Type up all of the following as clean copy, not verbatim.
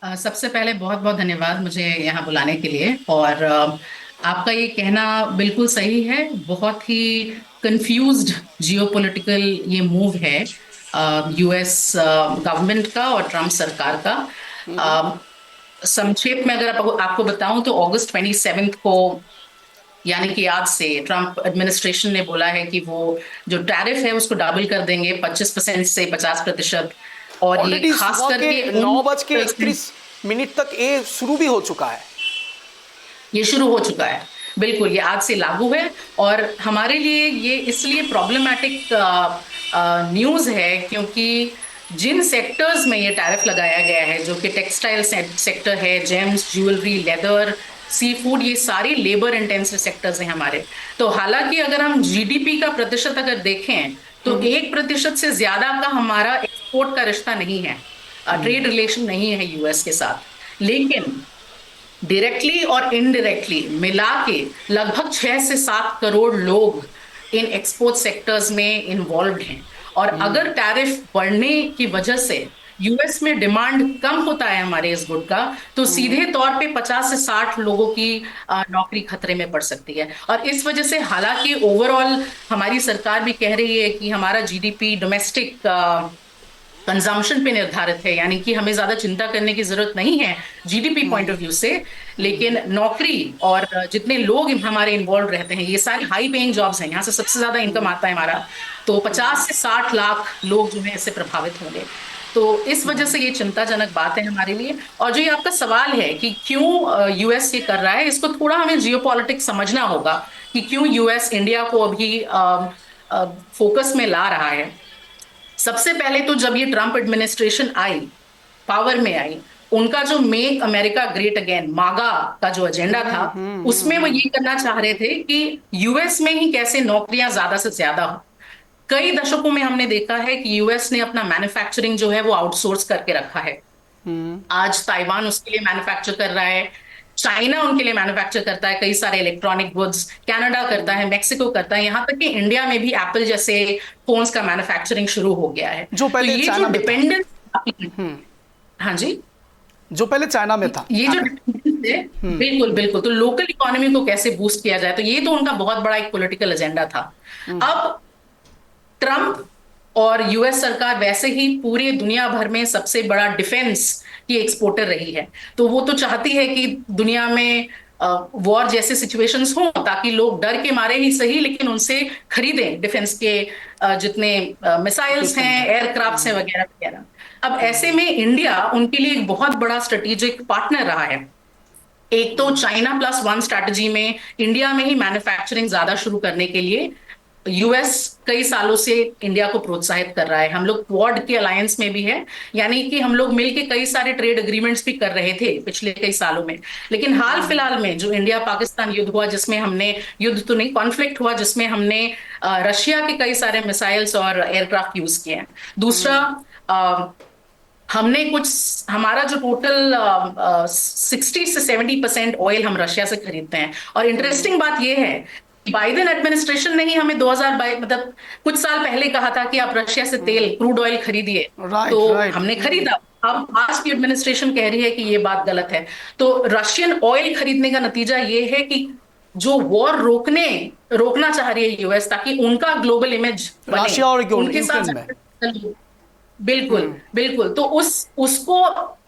सबसे पहले बहुत बहुत धन्यवाद मुझे यहाँ बुलाने के लिए। और आपका ये कहना बिल्कुल सही है। बहुत ही कंफ्यूज्ड जियोपॉलिटिकल ये मूव है यूएस गवर्नमेंट का और ट्रम्प सरकार का। संक्षेप में अगर आपको बताऊं तो अगस्त 27 को, यानी कि आज से, ट्रम्प एडमिनिस्ट्रेशन ने बोला है कि वो जो टैरिफ है उसको डबल कर देंगे, 25% से 50%। और ये ऑलरेडी खास सुबह के करके उन 9:31 तक ये शुरू भी हो चुका है। ये शुरू हो चुका है। बिल्कुल, ये आज से लागू है। और हमारे लिए ये इसलिए प्रॉब्लमैटिक न्यूज़ है क्योंकि जिन सेक्टर्स में ये टैरिफ लगाया गया है, जो कि टेक्सटाइल सेक्टर है, James, jewellery, leather, sea food, ये सारी लेबर इंटेंसिव सेक्टर्स हैं हमारे। तो हालांकि अगर हम जीडीपी का प्रतिशत अगर देखें तो 1% से ज्यादा का हमारा एक्सपोर्ट का रिश्ता नहीं है, ट्रेड रिलेशन नहीं है यूएस के साथ। लेकिन डायरेक्टली और इनडायरेक्टली मिला के लगभग 6 से 7 करोड़ लोग इन एक्सपोर्ट सेक्टर्स में इन्वॉल्व हैं। और अगर टैरिफ बढ़ने की वजह से यूएस में डिमांड कम होता है हमारे इस गुड का, तो सीधे तौर पे 50 से 60 लोगों की नौकरी खतरे में पड़ सकती है। और इस वजह से, हालांकि ओवरऑल हमारी सरकार भी कह रही है कि हमारा जीडीपी डोमेस्टिक कंजम्पशन पे निर्धारित है, यानी कि हमें ज्यादा चिंता करने की जरूरत नहीं है जीडीपी पॉइंट ऑफ व्यू से। लेकिन नौकरी और जितने लोग हमारे इन्वॉल्व रहते हैं, ये सारे हाई पेइंग जॉब्स हैं, यहाँ से सबसे ज्यादा इनकम आता है हमारा। तो 50 से 60 लाख लोग जो है इससे प्रभावित होंगे। तो इस वजह से ये चिंताजनक बात है हमारे लिए। और जो ये आपका सवाल है कि क्यों यूएस ये कर रहा है, इसको थोड़ा हमें जियोपॉलिटिक्स समझना होगा कि क्यों यूएस इंडिया को अभी फोकस में ला रहा है। सबसे पहले तो जब ये ट्रम्प एडमिनिस्ट्रेशन आई, पावर में आई, उनका जो मेक अमेरिका ग्रेट अगेन, मागा का जो एजेंडा था, उसमें वो ये करना चाह रहे थे कि यूएस में ही कैसे नौकरियां ज्यादा से ज्यादा हो। कई दशकों में हमने देखा है कि यूएस ने अपना मैन्युफैक्चरिंग जो है वो आउटसोर्स करके रखा है। आज ताइवान उसके लिए मैन्युफैक्चर कर रहा है, चाइना उनके लिए मैन्युफैक्चर करता है कई सारे इलेक्ट्रॉनिक गुड्स, कनाडा करता है, मेक्सिको करता है, यहाँ तक कि इंडिया में भी एप्पल जैसे फोन्स का मैन्युफैक्चरिंग शुरू हो गया है। जो तो पहले ये जो चाइना में था। डिपेंडेंस, हाँ जी, जो पहले चाइना में था ये जो एप्पल। डिपेंडेंस है, बिल्कुल बिल्कुल, तो लोकल इकोनॉमी को कैसे बूस्ट किया जाए, तो ये तो उनका बहुत बड़ा एक पॉलिटिकल एजेंडा था। अब ट्रम्प और यूएस सरकार वैसे ही पूरे दुनिया भर में सबसे बड़ा डिफेंस की एक्सपोर्टर रही है। तो वो तो चाहती है कि दुनिया में वॉर जैसे सिचुएशंस हो, ताकि लोग डर के मारे ही सही लेकिन उनसे खरीदें डिफेंस के जितने मिसाइल्स इक्विपमेंट हैं, है। एयरक्राफ्ट्स हैं, वगैरह वगैरह। अब ऐसे में इंडिया उनके लिए एक बहुत बड़ा स्ट्रेटेजिक पार्टनर रहा है। एक तो चाइना प्लस वन स्ट्रैटेजी में इंडिया में ही मैन्युफैक्चरिंग ज्यादा शुरू करने के लिए यूएस कई सालों से इंडिया को प्रोत्साहित कर रहा है। हम लोग क्वाड के अलायंस में भी है, यानी कि हम लोग मिलके कई सारे ट्रेड एग्रीमेंट्स भी कर रहे थे पिछले कई सालों में। लेकिन हाल फिलहाल में जो इंडिया पाकिस्तान युद्ध हुआ, जिसमें हमने, युद्ध तो नहीं, कॉन्फ्लिक्ट हुआ, जिसमें हमने रशिया के कई सारे मिसाइल्स और एयरक्राफ्ट यूज किए हैं। दूसरा, हमने कुछ, हमारा जो टोटल 60 से 70% ऑयल हम रशिया से खरीदते हैं। और इंटरेस्टिंग बात यह है, बाइडेन एडमिनिस्ट्रेशन ने ही हमें 2022, मतलब कुछ साल पहले कहा था कि आप रशिया से तेल, क्रूड ऑयल खरीदिए। तो राइट राइट। हमने खरीदा। अब आज की एडमिनिस्ट्रेशन कह रही है कि ये बात गलत है। तो रशियन ऑयल खरीदने का नतीजा ये है कि जो वॉर रोकना चाह रही है यूएस, ताकि उनका ग्लोबल इमेज बने, रशिया और उनके यूक्रेन में। साथ। बिल्कुल बिल्कुल, तो उसको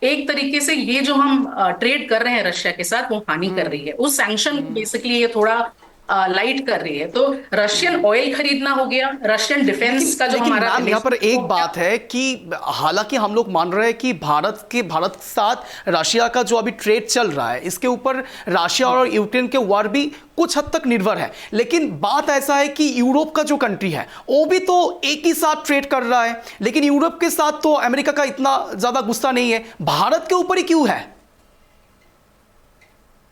एक तरीके से ये जो हम ट्रेड कर रहे हैं रशिया के साथ, वो हानि कर रही है, उस सैंक्शन को बेसिकली ये थोड़ा लाइट कर रही है। तो रशियन ऑयल खरीदना हो गया, रशियन डिफेंस लेकिन का जो लेकिन हमारा मैम यहाँ पर रिलेशन हो एक गया। बात है कि हालांकि हम लोग मान रहे हैं कि भारत के साथ रशिया का जो अभी ट्रेड चल रहा है, इसके ऊपर रशिया और यूक्रेन के वार भी कुछ हद तक निर्भर है। लेकिन बात ऐसा है कि यूरोप का जो कंट्री है वो भी तो एक ही साथ ट्रेड कर रहा है, लेकिन यूरोप के साथ तो अमेरिका का इतना ज्यादा गुस्सा नहीं है, भारत के ऊपर ही क्यों है?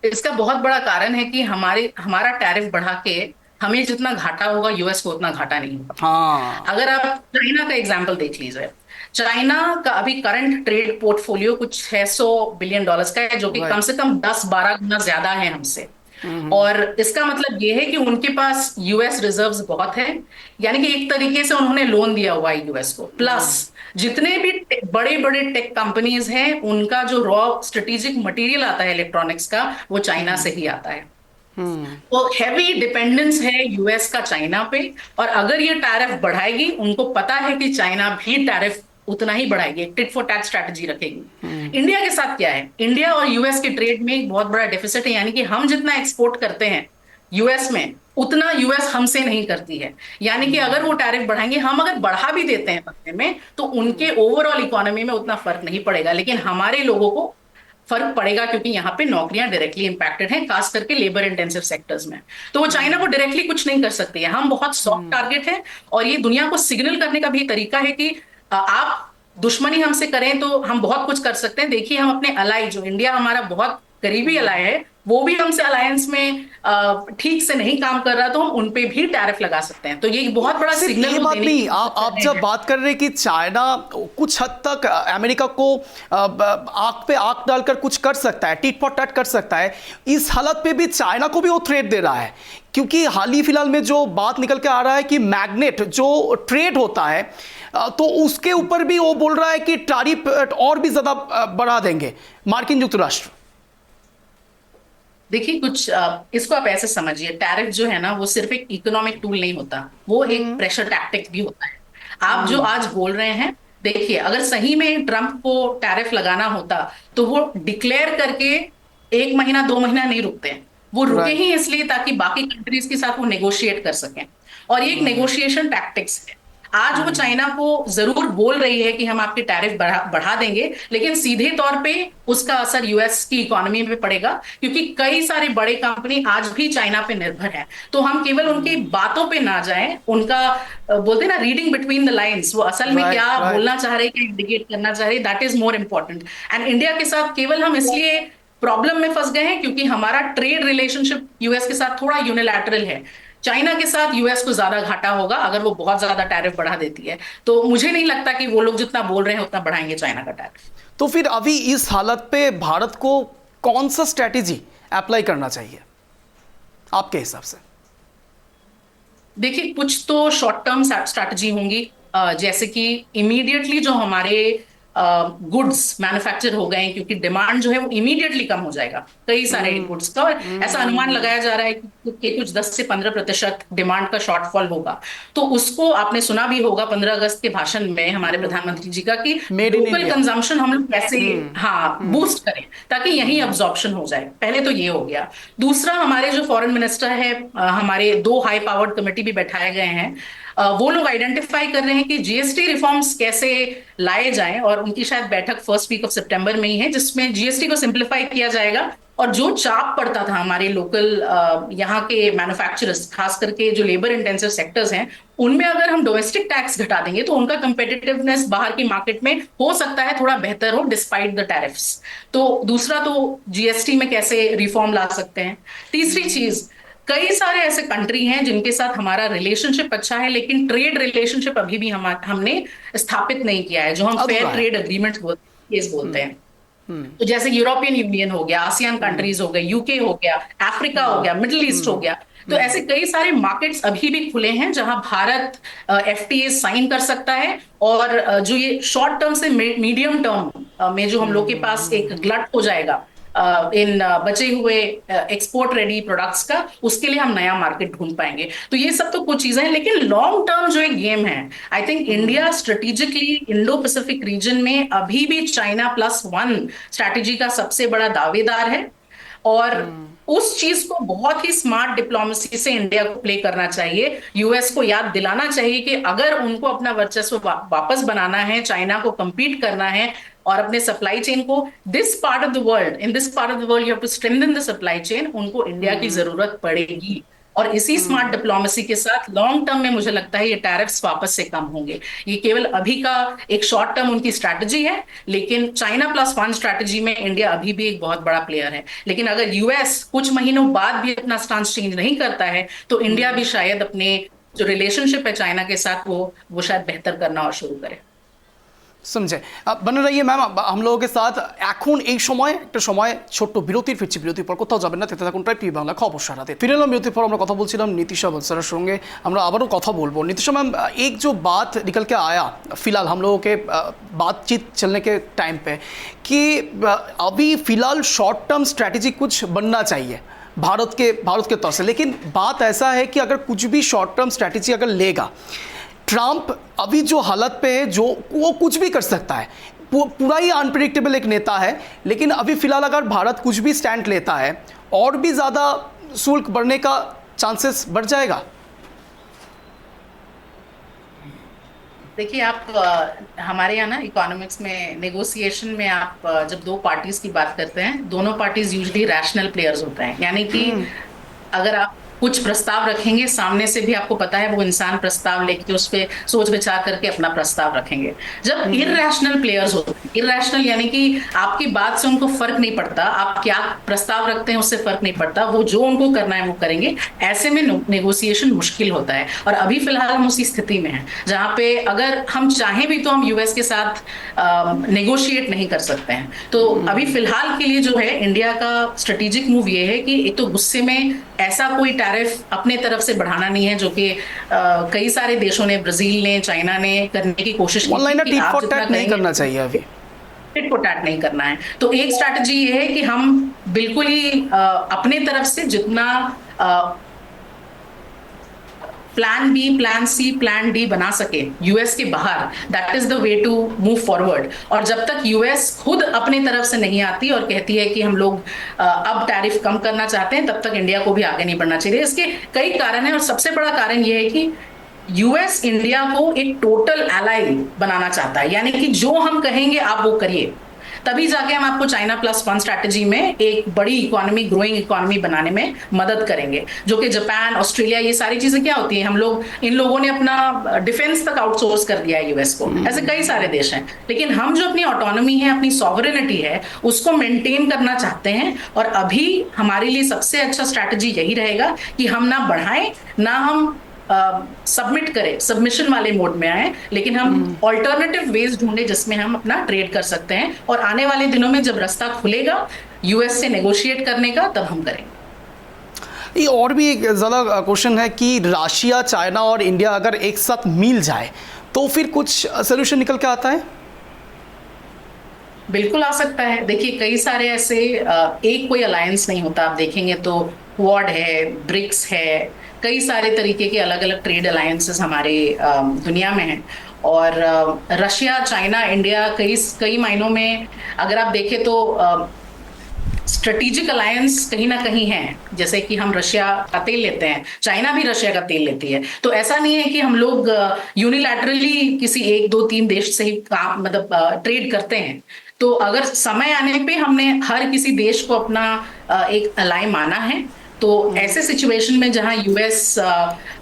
इसका बहुत बड़ा कारण है कि हमारा टैरिफ बढ़ा के हमें जितना घाटा होगा यूएस को उतना घाटा नहीं होगा। हाँ। अगर आप चाइना का एग्जांपल देख लीजिए, चाइना का अभी करंट ट्रेड पोर्टफोलियो कुछ $600 बिलियन का है, जो कि कम राइट। से कम 10-12 गुना ज्यादा है हमसे। और इसका मतलब ये है कि उनके पास यूएस रिजर्व्स बहुत है, यानी कि एक तरीके से उन्होंने लोन दिया हुआ है यूएस को। प्लस जितने भी बड़े बड़े टेक कंपनीज हैं, उनका जो रॉ स्ट्रेटेजिक मटेरियल आता है इलेक्ट्रॉनिक्स का, वो चाइना से ही आता है। तो हैवी डिपेंडेंस है यूएस का चाइना पे, और अगर ये टैरिफ बढ़ाएगी, उनको पता है कि चाइना भी टैरिफ उतना ही बढ़ाएगी, टिट फॉर टैट स्ट्रैटेजी रखेगी। इंडिया के साथ क्या है, इंडिया और यूएस के ट्रेड में एक बहुत बड़ा डेफिसिट है, यानी कि हम जितना एक्सपोर्ट करते हैं यूएस में, उतना यूएस हमसे नहीं करती है। यानी कि अगर वो टैरिफ बढ़ाएंगे, हम अगर बढ़ा भी देते हैं बदले में, तो उनके ओवरऑल इकोनॉमी में उतना फर्क नहीं पड़ेगा, लेकिन हमारे लोगों को फर्क पड़ेगा, क्योंकि यहाँ पे नौकरियां डायरेक्टली इंपैक्टेड हैं, खास करके लेबर इंटेंसिव सेक्टर्स में। तो वो चाइना को डायरेक्टली कुछ नहीं कर सकती है, हम बहुत सॉफ्ट टारगेट है। और ये दुनिया को सिग्नल करने का भी तरीका है कि आप दुश्मनी हमसे करें तो हम बहुत कुछ कर सकते हैं। देखिए, हम अपने अलाई, जो इंडिया हमारा बहुत करीबी अलाई है, वो भी हमसे अलायंस में ठीक से नहीं काम कर रहा, तो हम उन पे भी टैरिफ लगा सकते हैं। तो ये बहुत बड़ा सिग्नल ये बात नहीं, आप जब है। बात कर रहे हैं कि चाइना कुछ हद तक अमेरिका को आंख पे आंख डालकर कुछ कर सकता है, टिट फॉर टैट कर सकता है, इस हालत पे भी चाइना को भी वो थ्रेट दे रहा है। क्योंकि हाल ही फिलहाल में जो बात निकल के आ रहा है कि मैग्नेट जो ट्रेड होता है, तो उसके ऊपर भी वो बोल रहा है कि टैरिफ और भी ज्यादा बढ़ा देंगे मार्किन युक्त राष्ट्र। देखिए, कुछ इसको आप ऐसे समझिए, टैरिफ जो है ना, वो सिर्फ एक इकोनॉमिक टूल नहीं होता, वो एक प्रेशर टैक्टिक भी होता है। आप जो आज बोल रहे हैं, देखिए, अगर सही में ट्रंप को टैरिफ लगाना होता, तो वो डिक्लेयर करके 1 महीना 2 महीना नहीं रुकते हैं। वो रुके ही इसलिए ताकि बाकी कंट्रीज के साथ वो नेगोशिएट कर सकें, और ये एक नेगोशिएशन टैक्टिक्स है। आज वो चाइना को जरूर बोल रही है कि हम आपके टैरिफ बढ़ा देंगे, लेकिन सीधे तौर पे उसका असर यूएस की इकोनॉमी पे पड़ेगा, क्योंकि कई सारे बड़े कंपनी आज भी चाइना पे निर्भर है। तो हम केवल उनकी बातों पे ना जाएं, उनका बोलते हैं ना, रीडिंग बिटवीन द लाइंस, वो असल में क्या बोलना चाह रहे, क्या इंडिकेट करना चाह रहे, that is more important. And India के साथ केवल हम इसलिए प्रॉब्लम में फंस गए हैं क्योंकि हमारा ट्रेड रिलेशनशिप यूएस के साथ थोड़ा यूनिलैटरल है। चाइना के साथ यूएस को ज्यादा घाटा होगा अगर वो बहुत ज्यादा टैरिफ बढ़ा देती है। तो मुझे नहीं लगता कि वो लोग जितना बोल रहे हैं उतना बढ़ाएंगे चाइना का टैरिफ। तो फिर अभी इस हालत पे भारत को कौन सा स्ट्रैटेजी अप्लाई करना चाहिए आपके हिसाब से? देखिए, कुछ तो शॉर्ट टर्म स्ट्रैटेजी होंगी, जैसे कि इमीडिएटली जो हमारे गुड्स मैन्युफैक्चर हो गए, क्योंकि डिमांड जो है वो इमीडिएटली कम हो जाएगा कई सारे गुड्स का, और ऐसा अनुमान लगाया जा रहा है कि कुछ 10 से 15% डिमांड का शॉर्टफॉल होगा। तो उसको आपने सुना भी होगा 15 अगस्त के भाषण में हमारे प्रधानमंत्री जी का, कि लोकल कंजम्पशन हम लोग कैसे बूस्ट करें ताकि यही अब्जॉर्प्शन हो जाए। पहले तो ये हो गया। दूसरा, हमारे जो फॉरेन मिनिस्टर है, हमारे 2 हाई पावर्ड कमेटी भी बैठाए गए हैं, वो लोग आइडेंटिफाई कर रहे हैं कि जीएसटी रिफॉर्म्स कैसे लाए जाएं, और उनकी शायद बैठक फर्स्ट वीक ऑफ सितंबर में ही है, जिसमें जीएसटी को सिंप्लीफाई किया जाएगा। और जो चाप पड़ता था हमारे लोकल यहाँ के मैन्युफैक्चरर्स, खास करके जो लेबर इंटेंसिव सेक्टर्स हैं, उनमें अगर हम डोमेस्टिक टैक्स घटा देंगे तो उनका कंपेटिटिवनेस बाहर की मार्केट में हो सकता है थोड़ा बेहतर हो, डिस्पाइट द टैरिफ्स। तो दूसरा, तो जीएसटी में कैसे रिफॉर्म ला सकते हैं। तीसरी चीज, कई सारे ऐसे कंट्री हैं जिनके साथ हमारा रिलेशनशिप अच्छा है, लेकिन ट्रेड रिलेशनशिप अभी भी हमने स्थापित नहीं किया है, जो हम फेयर ट्रेड एग्रीमेंट बोलते हैं। तो जैसे यूरोपियन यूनियन हो गया, आसियान कंट्रीज हो गए, यूके हो गया, अफ्रीका हो गया, मिडिल ईस्ट हो गया। तो ऐसे कई सारे मार्केट्स अभी भी खुले हैं जहां भारत एफटीए साइन कर सकता है, और जो ये शॉर्ट टर्म से मीडियम टर्म में जो हम लोग के पास एक ग्लट हो जाएगा इन बचे हुए एक्सपोर्ट रेडी प्रोडक्ट्स का, उसके लिए हम नया मार्केट ढूंढ पाएंगे। तो ये सब तो कुछ चीजें हैं, लेकिन लॉन्ग टर्म जो एक गेम है, I think India strategically Indo Pacific region में अभी भी China+1 स्ट्रैटेजी का सबसे बड़ा दावेदार है, और उस चीज को बहुत ही स्मार्ट डिप्लोमेसी से इंडिया को प्ले करना चाहिए। यूएस को याद दिलाना चाहिए कि अगर उनको अपना वर्चस्व वापस बनाना है, चाइना को compete करना है, और अपने सप्लाई चेन को in this part of the world you have to strengthen the supply chain, उनको इंडिया की जरूरत पड़ेगी। और इसी स्मार्ट डिप्लोमेसी के साथ लॉन्ग टर्म में मुझे लगता है ये टैरिफ्स वापस से कम होंगे। ये केवल अभी का एक शॉर्ट टर्म उनकी स्ट्रैटेजी है, लेकिन China+1 स्ट्रैटेजी में इंडिया अभी भी एक बहुत बड़ा प्लेयर है। लेकिन अगर यूएस कुछ महीनों बाद भी अपना स्टांस चेंज नहीं करता है, तो इंडिया भी शायद अपने जो रिलेशनशिप है चाइना के साथ वो शायद बेहतर करना और शुरू करे। শুনছে বনে রহিয়ে ম্যাম हम लोगों के साथ এখন এই সময় একটা সময় ছোট্ট বিরতির ফিরছি, বিরতির পর কোথাও যাবেন না, তেতে থাকুন প্রায় বাংলা খবর সারাতে। ফিরে এলাম বিরতির পর, আমরা কথা বলছিলাম नीतिशा बंसलर সঙ্গে, আমরা আবারও কথা বলবো। नीतिशा मैम, एक जो बात निकल के आया फिलहाल हम लोगों के बातचीत चलने के टाइम पे कि अभी फिलहाल शॉर्ट टर्म स्ट्रैटेजी कुछ बनना चाहिए भारत के तौर से, लेकिन बात ऐसा है कि अगर कुछ भी शॉर्ट टर्म स्ट्रैटेजी अगर लेगा, ट्रंप अभी जो हालत पे है जो वो कुछ भी कर सकता है, पूरा ही अनप्रिडिक्टेबल एक नेता है। लेकिन अभी फिलहाल अगर भारत कुछ भी स्टैंड लेता है और भी ज़्यादा शुल्क बढ़ने का चांसेस बढ़ जाएगा। देखिए, आप हमारे यहाँ ना इकोनॉमिक्स में नेगोशिएशन में आप जब दो पार्टीज की बात करते हैं, दोनों पार्टीज यूजुअली रैशनल प्लेयर्स होते हैं, यानी कि अगर आप कुछ प्रस्ताव रखेंगे, सामने से भी आपको पता है वो इंसान प्रस्ताव लेके उस पर सोच विचार करके अपना प्रस्ताव रखेंगे। जब इरैशनल प्लेयर्स होते हैं, इरैशनल यानी कि आपकी बात से उनको फर्क नहीं पड़ता, आप क्या प्रस्ताव रखते हैं उससे फर्क नहीं पड़ता, वो जो उनको करना है वो करेंगे, ऐसे में नेगोशिएशन मुश्किल होता है। और अभी फिलहाल हम उसी स्थिति में हैं जहाँ पे अगर हम चाहें भी तो हम यूएस के साथ नेगोशिएट नहीं कर सकते हैं। तो अभी फिलहाल के लिए जो है इंडिया का स्ट्रेटेजिक मूव ये है कि एक तो गुस्से में ऐसा कोई टैरिफ अपने तरफ से बढ़ाना नहीं है, जो कि कई सारे देशों ने, ब्राजील ने, चाइना ने करने की कोशिश की ऑनलाइन कि टिट आप फॉर जितना टैट नहीं करना चाहिए, अभी टिट फॉर टैट नहीं करना है। तो एक स्ट्रैटेजी ये है कि हम बिल्कुल ही अपने तरफ से जितना plan B, plan C, plan D बना सके यूएस के बाहर, that is the way to move forward. और जब तक यूएस खुद अपने तरफ से नहीं आती और कहती है कि हम लोग अब टैरिफ कम करना चाहते हैं, तब तक इंडिया को भी आगे नहीं बढ़ना चाहिए। इसके कई कारण हैं और सबसे बड़ा कारण यह है कि यूएस इंडिया को एक टोटल एलाई बनाना चाहता है, यानी कि जो हम कहेंगे आप वो करिए, तभी जाके हम आपको चाइना प्लस वन स्ट्रैटेजी में एक बड़ी इकोनॉमी, ग्रोइंग इकोनॉमी बनाने में मदद करेंगे। जो कि जापान, ऑस्ट्रेलिया, ये सारी चीजें क्या होती हैं, हम लोग, इन लोगों ने अपना डिफेंस तक आउटसोर्स कर दिया है यूएस को, ऐसे कई सारे देश हैं। लेकिन हम जो अपनी ऑटोनॉमी है, अपनी सॉवरेनिटी है, उसको मेंटेन करना चाहते हैं। और अभी हमारे लिए सबसे अच्छा स्ट्रैटेजी यही रहेगा कि हम ना बढ़ाएं, ना हम सबमिट करें, सबमिशन वाले मोड में आए, लेकिन हम ऑल्टरनेटिव वेज ढूंढे जिसमें हम अपना ट्रेड कर सकते हैं। और आने वाले दिनों में जब रास्ता खुलेगा यूएस से नेगोशिएट करने का, तब हम करेंगे। ये और भी एक ज़्यादा क्वेश्चन है कि रशिया, चाइना और इंडिया अगर एक साथ मिल जाए तो फिर कुछ सोल्यूशन निकल के आता है? बिल्कुल आ सकता है। देखिए, कई सारे ऐसे, एक कोई अलायंस नहीं होता। आप देखेंगे तो क्वाड है, ब्रिक्स है, कई सारे तरीके के अलग अलग ट्रेड अलायंसेस हमारे दुनिया में हैं। और रशिया, चाइना, इंडिया कई मायनों में अगर आप देखें तो स्ट्रेटेजिक अलायंस कहीं ना कहीं है। जैसे कि हम रशिया का तेल लेते हैं, चाइना भी रशिया का तेल लेती है। तो ऐसा नहीं है कि हम लोग यूनिलैटरली किसी 1, 2, 3 देश से ही काम, मतलब ट्रेड करते हैं। तो अगर समय आने पे हमने हर किसी देश को अपना एक अलाई माना है, तो ऐसे सिचुएशन में जहां यूएस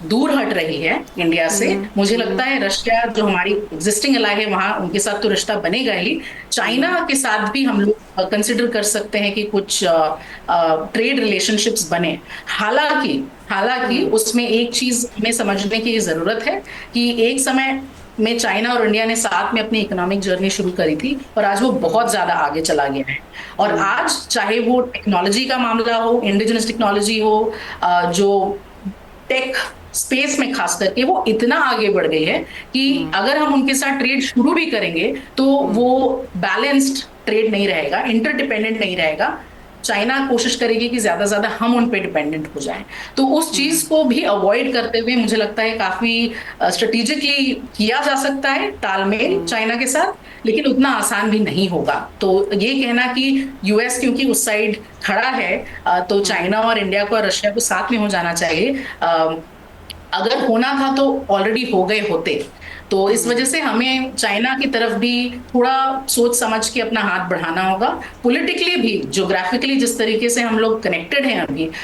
दूर हट रही है इंडिया से, मुझे लगता है रशिया जो हमारी एग्जिस्टिंग अलाई है, वहां उनके साथ तो रिश्ता बनेगा ही। चाइना के साथ भी हम लोग कंसिडर कर सकते हैं कि कुछ ट्रेड रिलेशनशिप्स बने। हालांकि उसमें एक चीज हमें समझने की जरूरत है कि एक समय में चाइना और इंडिया ने साथ में अपनी इकोनॉमिक जर्नी शुरू करी थी और आज वो बहुत ज्यादा आगे चला गया है। और आज चाहे वो टेक्नोलॉजी का मामला हो, इंडिजिनस टेक्नोलॉजी हो, जो टेक स्पेस में खास करके वो इतना आगे बढ़ गई है कि अगर हम उनके साथ ट्रेड शुरू भी करेंगे तो वो बैलेंस्ड ट्रेड नहीं रहेगा, इंटरडिपेंडेंट नहीं रहेगा। चाइना कोशिश करेगी कि ज्यादा ज्यादा हम उन पे डिपेंडेंट हो जाएं। तो उस चीज को भी अवॉइड करते हुए मुझे लगता है काफी स्ट्रेटेजिकली किया जा सकता है तालमेल चाइना के साथ, लेकिन उतना आसान भी नहीं होगा। तो ये कहना कि यूएस क्योंकि उस साइड खड़ा है तो चाइना और इंडिया को और रशिया को साथ में हो जाना चाहिए, अगर होना था तो ऑलरेडी हो गए होते। तो इस वजह से हमें चाइना की तरफ भी थोड़ा सोच समझ के अपना हाथ बढ़ाना होगा। पॉलिटिकली भी, ज्योग्राफिकली जिस तरीके से हम लोग कनेक्टेड हैं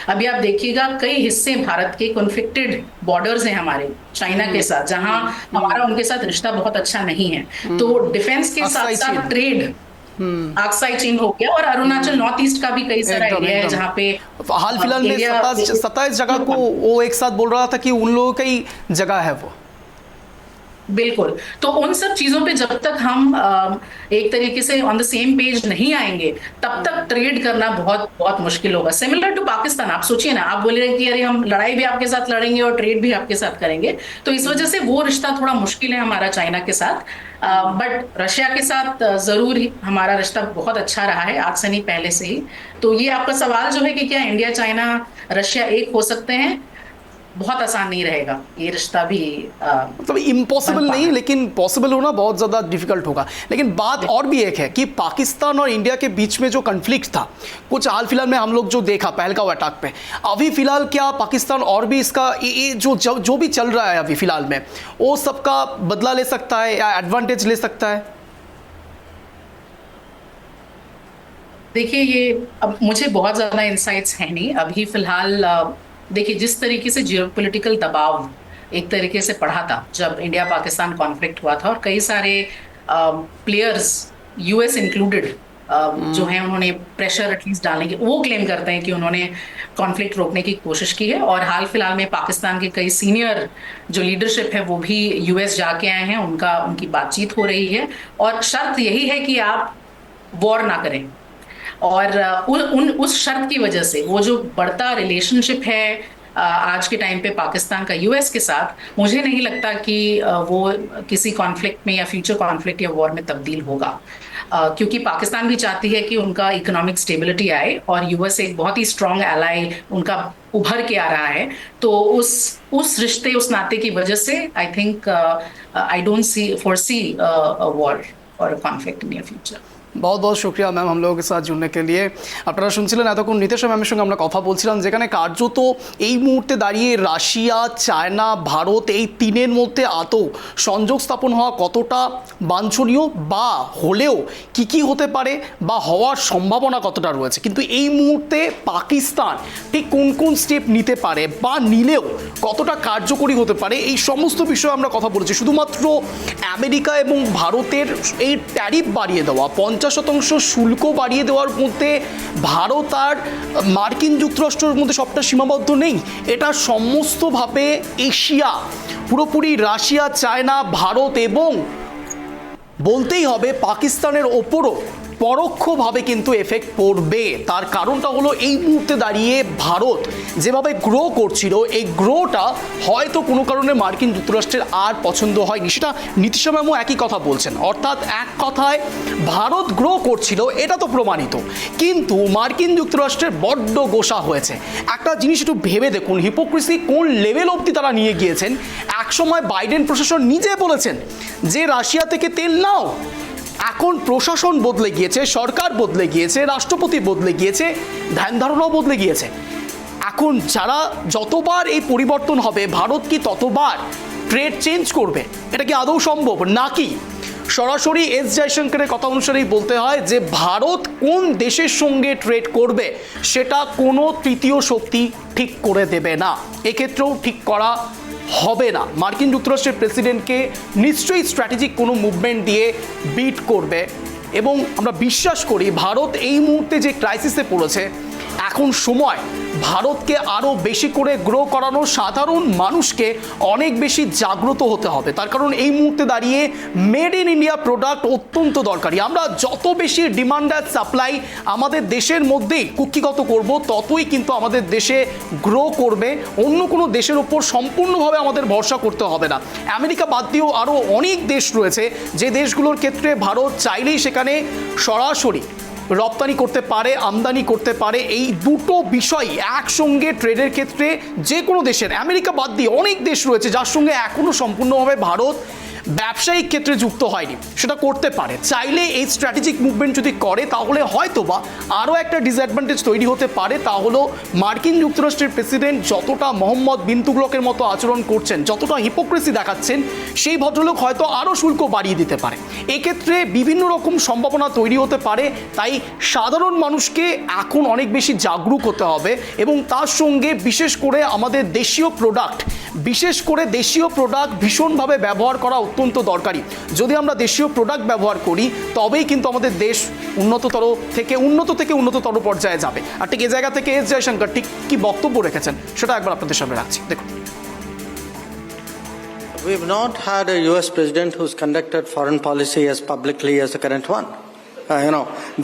अभी आप देखिएगा कई हिस्से भारत के कॉन्फ्लिक्टेड बॉर्डर्स हैं हमारे चाइना के साथ, जहां हमारा उनके साथ रिश्ता बहुत अच्छा नहीं है। तो डिफेंस के साथ साथ ट्रेड, आक्साई चीन हो गया, और अरुणाचल नॉर्थ ईस्ट का भी कई सारा एरिया है जहाँ पे हाल फिलहाल में 27 जगह को वो एक साथ बोल रहा था कि उन लोगों का ही जगह है वो। बिल्कुल। तो उन सब चीजों पे जब तक हम एक तरीके से ऑन द सेम पेज नहीं आएंगे, तब तक ट्रेड करना बहुत बहुत मुश्किल होगा। सिमिलर टू पाकिस्तान, आप सोचिए ना, आप बोल रहे हैं कि अरे हम लड़ाई भी आपके साथ लड़ेंगे और ट्रेड भी आपके साथ करेंगे, तो इस वजह से वो रिश्ता थोड़ा मुश्किल है हमारा चाइना के साथ। बट रशिया के साथ जरूर ही हमारा रिश्ता बहुत अच्छा रहा है, आज से नहीं पहले से ही। तो ये आपका सवाल जो है कि क्या इंडिया चाइना रशिया एक हो सकते हैं, बहुत आसान नहीं रहेगा ये रिश्ता भी मतलब इम्पॉसिबल बन नहीं, पाना। लेकिन पॉसिबल होना बहुत ज़्यादा डिफिकल्ट होगा। लेकिन बात और भी एक है कि पाकिस्तान और इंडिया के बीच में जो कन्फ्लिक्ट था, कुछ हाल फिलहाल में हम लोग जो देखा पहलगांव अटैक पे, अभी फिलहाल क्या पाकिस्तान और भी इसका ये जो भी चल रहा है अभी फिलहाल में, वो सबका बदला ले सकता है या एडवांटेज ले सकता है? देखिए, ये अब मुझे बहुत ज्यादा इंसाइट्स हैं नहीं अभी फिलहाल। देखिए, जिस तरीके से जियोपॉलिटिकल दबाव एक तरीके से पड़ा था जब इंडिया पाकिस्तान कॉन्फ्लिक्ट हुआ था, और कई सारे प्लेयर्स, यूएस इंक्लूडेड, जो हैं, उन्होंने प्रेशर एटलीस्ट डालने की, वो क्लेम करते हैं कि उन्होंने कॉन्फ्लिक्ट रोकने की कोशिश की है। और हाल फिलहाल में पाकिस्तान के कई सीनियर जो लीडरशिप है वो भी यूएस जाके आए हैं, उनकी बातचीत हो रही है, और शर्त यही है कि आप वॉर ना करें। और उस शर्त की वजह से वो जो बढ़ता रिलेशनशिप है आज के टाइम पे पाकिस्तान का यूएस के साथ, मुझे नहीं लगता कि वो किसी कॉन्फ्लिक्ट में या फ्यूचर कॉन्फ्लिक्ट या वॉर में तब्दील होगा। क्योंकि पाकिस्तान भी चाहती है कि उनका इकोनॉमिक स्टेबिलिटी आए, और यूएस एक बहुत ही स्ट्रांग एलाई उनका उभर के आ रहा है। तो उस रिश्ते, उस नाते की वजह से I think I don't foresee war और कॉन्फ्लिक्ट इन नियर फ्यूचर। बहुत बहुत শুক্রিয়া ম্যাম हम लोगों के साथ जुड़ने के लिए। আপনারা শুনছিলেন এতক্ষণ নিতেশা ম্যামের সঙ্গে আমরা কথা বলছিলাম, যেখানে কার্যত এই মুহূর্তে দাঁড়িয়ে রাশিয়া, চায়না, ভারত এই তিনের মধ্যে আদৌ সংযোগ স্থাপন হওয়া কতটা বাঞ্ছনীয়, বা হলেও কি হতে পারে, বা হওয়ার সম্ভাবনা কতটা রয়েছে। কিন্তু এই মুহূর্তে পাকিস্তান ঠিক কোন কোন স্টেপ নিতে পারে বা নিলেও কতটা কার্যকরী হতে পারে, এই সমস্ত বিষয়ে আমরা কথা বলেছি। শুধুমাত্র আমেরিকা এবং ভারতের এই ট্যারিফ বাড়িয়ে দেওয়া, 50% শুল্ক বাড়িয়ে দেওয়ার মধ্যে ভারত আর মার্কিন যুক্তরাষ্ট্রের মধ্যে সবটা সীমাবদ্ধ নেই। এটা সমস্তভাবে এশিয়া, পুরোপুরি রাশিয়া, চায়না, ভারত এবং বলতেই হবে পাকিস্তানের ওপরও পরোক্ষভাবে কিন্তু এফেক্ট পড়বে। তার কারণটা হলো এই মুহূর্তে দাঁড়িয়ে ভারত যেভাবে গ্রো করছিল, এই গ্রোটা হয়তো কোনো কারণে মার্কিন যুক্তরাষ্ট্রের আর পছন্দ হয়নি। সেটা নীতিশা ম্যামও একই কথা বলছেন, অর্থাৎ এক কথায় ভারত গ্রো করছিল, এটা তো প্রমাণিত, কিন্তু মার্কিন যুক্তরাষ্ট্রের বড্ড গোসা হয়েছে। একটা জিনিস একটু ভেবে দেখুন, হিপোক্রিসি কোন লেভেল অবধি তারা নিয়ে গিয়েছেন। একসময় বাইডেন প্রশাসন নিজে বলেছেন যে রাশিয়া থেকে তেল নাও, এখন প্রশাসন বদলে গিয়েছে, সরকার বদলে গিয়েছে, রাষ্ট্রপতি বদলে গিয়েছে, ধ্যান ধারণাও বদলে গিয়েছে। এখন যারা যতবার এই পরিবর্তন হবে, ভারত কি ততবার ট্রেড চেঞ্জ করবে? এটা কি আদৌ সম্ভব নাকি? সরাসরি এস জয়শঙ্করের কথা অনুসারেই বলতে হয় যে ভারত কোন দেশের সঙ্গে ট্রেড করবে সেটা কোনো তৃতীয় শক্তি ঠিক করে দেবে না, এক্ষেত্রেও ঠিক করা হবে না। মার্কিন যুক্তরাষ্ট্রের প্রেসিডেন্টকে নিশ্চয়ই স্ট্র্যাটেজিক কোনো মুভমেন্ট দিয়ে বিট করবে, এবং আমরা বিশ্বাস করি ভারত এই মুহূর্তে যে ক্রাইসিসে পড়েছে, এখন সময় ভারতকে আরও বেশি করে গ্রো করানো, সাধারণ মানুষকে অনেক বেশি জাগ্রত হতে হবে। তার কারণ এই মুহূর্তে দাঁড়িয়ে মেড ইন ইন্ডিয়া প্রোডাক্ট অত্যন্ত দরকারি। আমরা যত বেশি ডিমান্ড আর সাপ্লাই আমাদের দেশের মধ্যেই কুক্ষিগত করব, ততই কিন্তু আমাদের দেশে গ্রো করবে। অন্য কোনো দেশের ওপর সম্পূর্ণভাবে আমাদের ভরসা করতে হবে না। আমেরিকা বাদ দিয়েও আরও অনেক দেশ রয়েছে যে দেশগুলোর ক্ষেত্রে ভারত চাইলেই সেখানে সরাসরি রপ্তানি করতে পারে, আমদানি করতে পারে। এই দুটো বিষয় একসঙ্গে ট্রেডের ক্ষেত্রে যে কোনো দেশের, আমেরিকা বাদ দিয়ে অনেক দেশ রয়েছে যার সঙ্গে এখনও সম্পূর্ণভাবে ভারত ব্যবসায়িক ক্ষেত্রে যুক্ত হয়নি, সেটা করতে পারে। চাইলে এই স্ট্র্যাটেজিক মুভমেন্ট যদি করে, তাহলে হয়তো বা আরও একটা ডিসঅ্যাডভান্টেজ তৈরি হতে পারে। তা হলো মার্কিন যুক্তরাষ্ট্রের প্রেসিডেন্ট যতটা মোহাম্মদ বিন তুগলকের মতো আচরণ করছেন, যতটা হিপোক্রেসি দেখাচ্ছেন, সেই ভদ্রলোক হয়তো আরও শুল্ক বাড়িয়ে দিতে পারে। এক্ষেত্রে বিভিন্ন রকম সম্ভাবনা তৈরি হতে পারে। তাই সাধারণ মানুষকে এখন অনেক বেশি জাগরুক হতে হবে, এবং তার সঙ্গে বিশেষ করে আমাদের দেশীয় প্রোডাক্ট, ভীষণভাবে ব্যবহার করা অত্যন্ত দরকারি। যদি আমরা দেশীয় প্রোডাক্ট ব্যবহার করি, তবেই কিন্তু আমাদের দেশ উন্নত থেকে উন্নততর পর্যায়ে যাবে। আর ঠিক এই জায়গা থেকে এস জয়শঙ্কর ঠিক কি বক্তব্য রেখেছেন সেটা একবার আপনাদের সামনে রাখছি, দেখুন। We've not had a US president who's conducted foreign policy as publicly as the current one.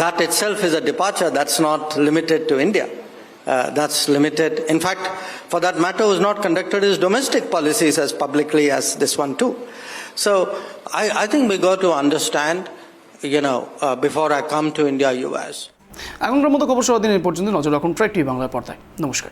That itself is a departure. That's not limited to India. That's limited. In fact, for that matter, who's not conducted his domestic policies as publicly as this one too. So I think we got to understand, before I come to India, US. এখনকার মতো খবর সারাদিন এই পর্যন্ত। নজর রাখুন tribe TV বাংলার পর্দায়। নমস্কার।